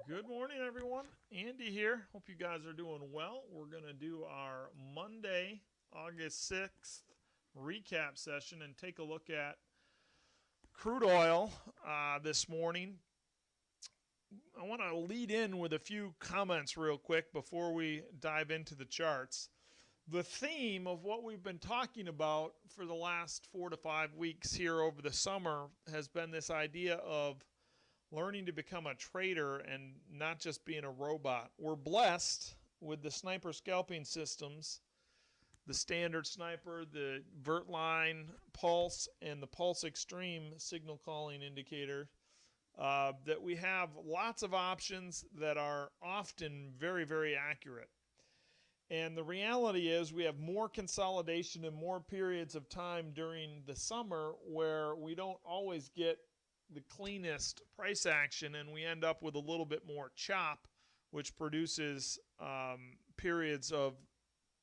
Good morning, everyone. Andy here. Hope you guys are doing well. We're going to do our Monday, August 6th recap session and take a look at crude oil this morning. I want to lead in with a few comments real quick before we dive into the charts. The theme of what we've been talking about for the last 4 to 5 weeks here over the summer has been this idea of learning to become a trader and not just being a robot. We're blessed with the sniper scalping systems, the standard sniper, the Vertline Pulse, and the Pulse Extreme signal calling indicator, that we have lots of options that are often very, very accurate. And the reality is we have more consolidation and more periods of time during the summer where we don't always get the cleanest price action, and we end up with a little bit more chop, which produces periods of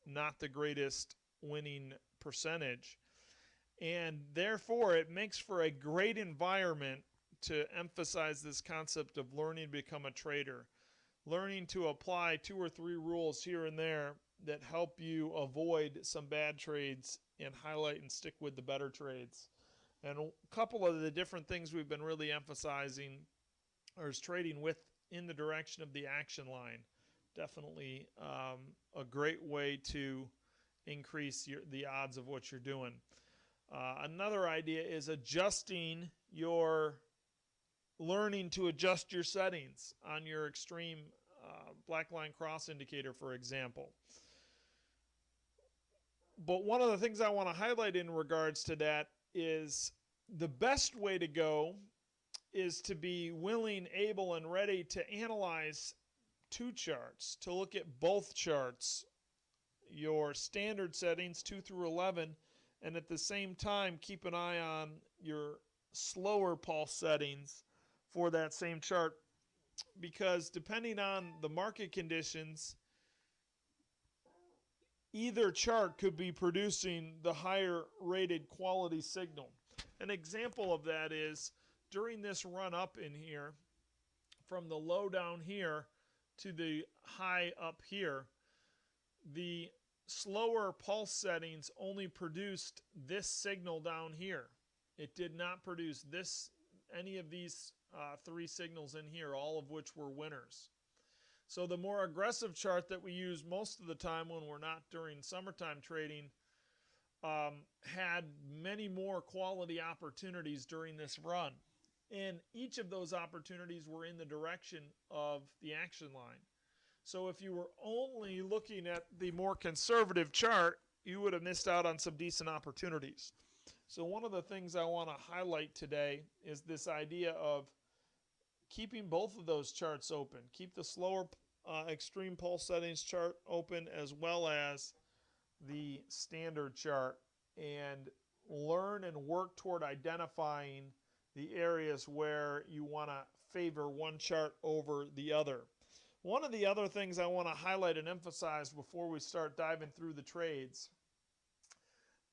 not the greatest winning percentage. And therefore, it makes for a great environment to emphasize this concept of learning to become a trader, learning to apply 2 or 3 rules here and there that help you avoid some bad trades and highlight and stick with the better trades. And a couple of the different things we've been really emphasizing is trading with in the direction of the action line. Definitely a great way to increase the odds of what you're doing. Another idea is learning to adjust your settings on your extreme black line cross indicator, for example. But one of the things I want to highlight in regards to that is the best way to go is to be willing, able, and ready to analyze 2 charts, to look at both charts, your standard settings 2 through 11, and at the same time keep an eye on your slower pulse settings for that same chart, because depending on the market conditions, either chart could be producing the higher rated quality signal. An example of that is during this run up in here, from the low down here to the high up here, the slower pulse settings only produced this signal down here. It did not produce any of these 3 signals in here, all of which were winners. So the more aggressive chart that we use most of the time when we're not during summertime trading had many more quality opportunities during this run. And each of those opportunities were in the direction of the action line. So if you were only looking at the more conservative chart, you would have missed out on some decent opportunities. So one of the things I want to highlight today is this idea of keeping both of those charts open. Keep the slower extreme pulse settings chart open as well as the standard chart, and learn and work toward identifying the areas where you want to favor one chart over the other. One of the other things I want to highlight and emphasize before we start diving through the trades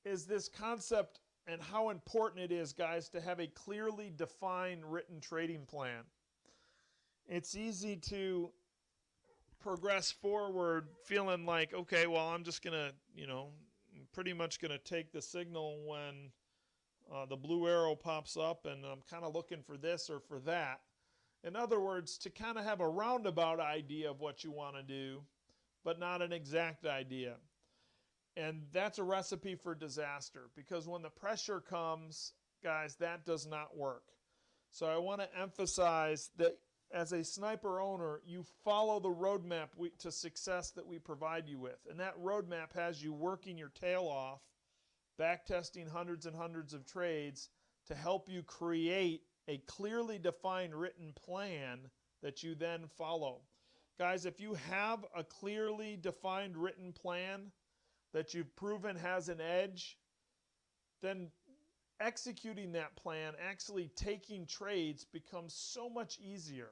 is this concept and how important it is, guys, to have a clearly defined written trading plan. It's easy to progress forward feeling like, okay, well, I'm just going to, pretty much going to take the signal when the blue arrow pops up, and I'm kind of looking for this or for that. In other words, to kind of have a roundabout idea of what you want to do, but not an exact idea. And that's a recipe for disaster, because when the pressure comes, guys, that does not work. So I want to emphasize that as a sniper owner, you follow the roadmap to success that we provide you with. And that roadmap has you working your tail off, backtesting hundreds and hundreds of trades to help you create a clearly defined written plan that you then follow. Guys, if you have a clearly defined written plan that you've proven has an edge, then executing that plan, actually taking trades, becomes so much easier,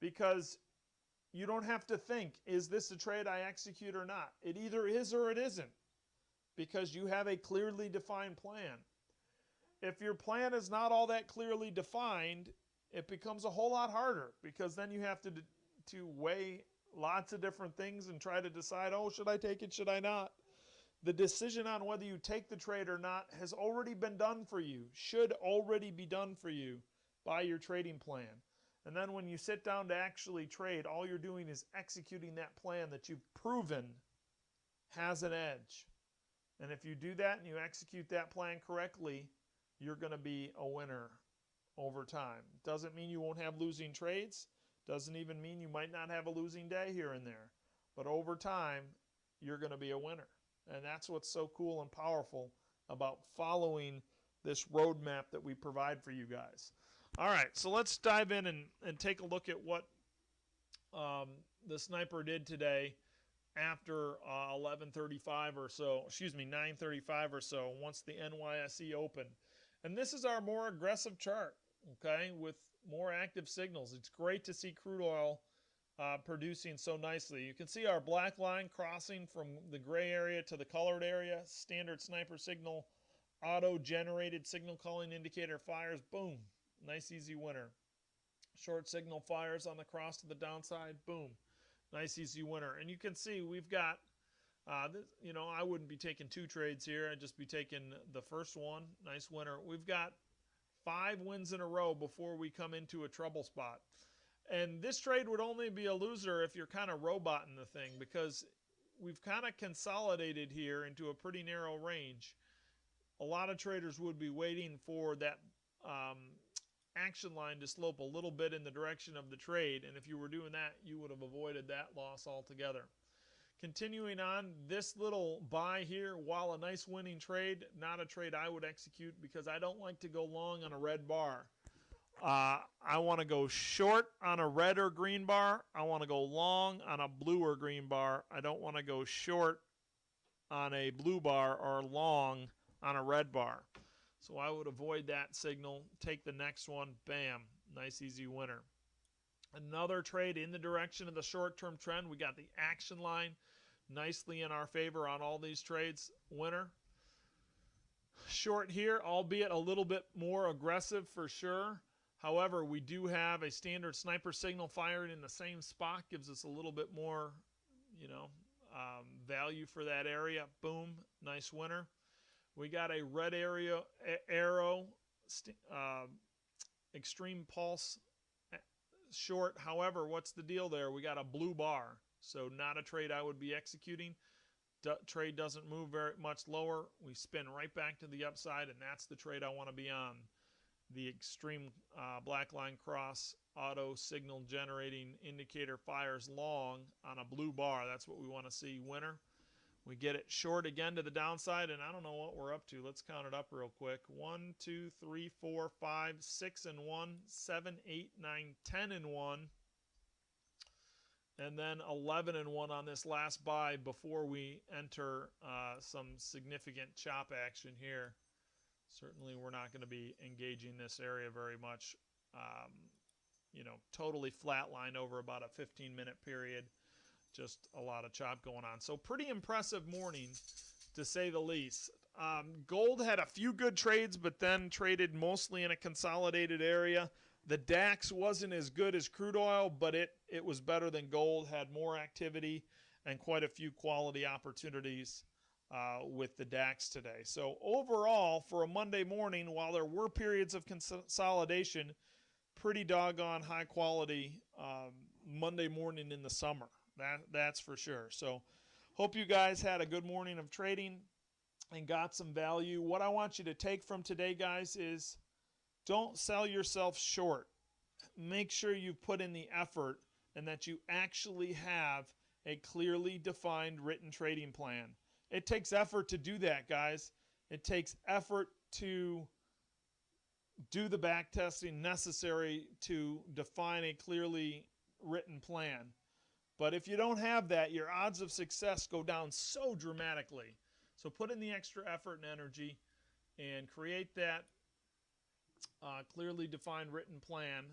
because you don't have to think, is this a trade I execute or not? It either is or it isn't, because you have a clearly defined plan. If your plan is not all that clearly defined, it becomes a whole lot harder, because then you have to weigh lots of different things and try to decide, oh, should I take it, should I not? The decision on whether you take the trade or not has already been done for you, should already be done for you by your trading plan. And then when you sit down to actually trade, all you're doing is executing that plan that you've proven has an edge. And if you do that and you execute that plan correctly, you're going to be a winner over time. Doesn't mean you won't have losing trades. Doesn't even mean you might not have a losing day here and there. But over time, you're going to be a winner. And that's what's so cool and powerful about following this roadmap that we provide for you guys. All right, so let's dive in and take a look at what the sniper did today after 11:35 or so, 9:35 or so, once the NYSE opened. And this is our more aggressive chart, okay, with more active signals. It's great to see crude oil producing so nicely. You can see our black line crossing from the gray area to the colored area. Standard sniper signal, auto-generated signal calling indicator fires. Boom. Nice, easy winner. Short signal fires on the cross to the downside. Boom. Nice, easy winner. And you can see we've got, I wouldn't be taking two trades here. I'd just be taking the first one. Nice winner. We've got 5 wins in a row before we come into a trouble spot. And this trade would only be a loser if you're kind of roboting the thing, because we've kind of consolidated here into a pretty narrow range. A lot of traders would be waiting for that action line to slope a little bit in the direction of the trade, and if you were doing that, you would have avoided that loss altogether. Continuing on, this little buy here, while a nice winning trade, not a trade I would execute, because I don't like to go long on a red bar. I want to go short on a red or green bar. I want to go long on a blue or green bar. I don't want to go short on a blue bar or long on a red bar. So I would avoid that signal, take the next one, bam, nice easy winner. Another trade in the direction of the short-term trend. We got the action line nicely in our favor on all these trades, winner. Short here, albeit a little bit more aggressive for sure. However, we do have a standard sniper signal fired in the same spot, gives us a little bit more, value for that area. Boom, nice winner. We got a red arrow, extreme pulse short. However, what's the deal there? We got a blue bar, so not a trade I would be executing. Trade doesn't move very much lower. We spin right back to the upside, and that's the trade I want to be on. The extreme black line cross, auto signal generating indicator fires long on a blue bar. That's what we want to see, winner. We get it short again to the downside, and I don't know what we're up to. Let's count it up real quick. 1, 2, 3, 4, 5, 6 and 1, 7, 8, 9, 10 and 1, and then 11 and 1 on this last buy before we enter some significant chop action here. Certainly we're not going to be engaging this area very much. Totally flatline over about a 15-minute period. Just a lot of chop going on. So pretty impressive morning, to say the least. Gold had a few good trades, but then traded mostly in a consolidated area. The DAX wasn't as good as crude oil, but it was better than gold, had more activity and quite a few quality opportunities with the DAX today. So overall, for a Monday morning, while there were periods of consolidation, pretty doggone high quality Monday morning in the summer. That's for sure. So hope you guys had a good morning of trading and got some value. What I want you to take from today, guys, is don't sell yourself short. Make sure you put in the effort and that you actually have a clearly defined written trading plan. It takes effort to do that, guys. It takes effort to do the back testing necessary to define a clearly written plan. But if you don't have that, your odds of success go down so dramatically. So put in the extra effort and energy and create that clearly defined written plan.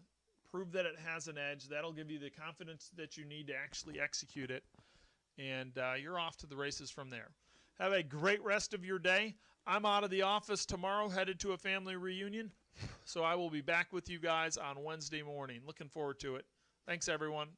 Prove that it has an edge. That'll give you the confidence that you need to actually execute it. And you're off to the races from there. Have a great rest of your day. I'm out of the office tomorrow, headed to a family reunion. So I will be back with you guys on Wednesday morning. Looking forward to it. Thanks, everyone.